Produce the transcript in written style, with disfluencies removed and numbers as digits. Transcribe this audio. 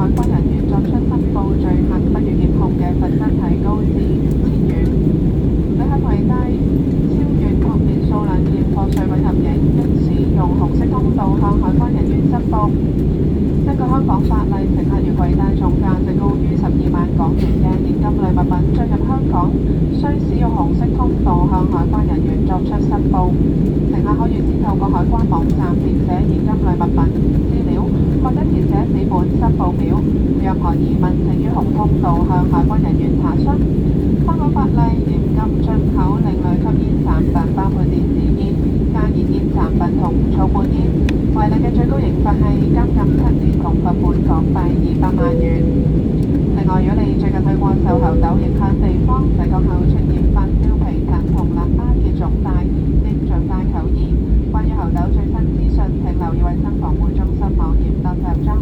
海關人員作出申報罪行不予檢控嘅罰則提高至5000元。旅客攜帶超越確認數量驗貨稅混合影，應使用紅色通道向海關人員申報。根據香港法例，乘客如攜帶重價值高於12萬港元嘅現金類物品進入香港，需使用紅色通道向海關人員作出申報。乘客可以先透過海關網站填寫現金類物品資料，或者填寫紙本申報表。任何疑問請於紅通道向海關人員查詢。香港法例嚴禁進口另類吸煙產品，包括電子煙、加熱煙產品同草本煙。違例嘅最高刑罰係監禁7年同罰款港幣200萬元。另外，如果你最近去過受猴痘影響地方，抵港後出現發燒、皮疹同淋巴結腫大，應盡快求醫。關於猴痘最新資訊，請留意衛生防護中心網頁。多謝入裝。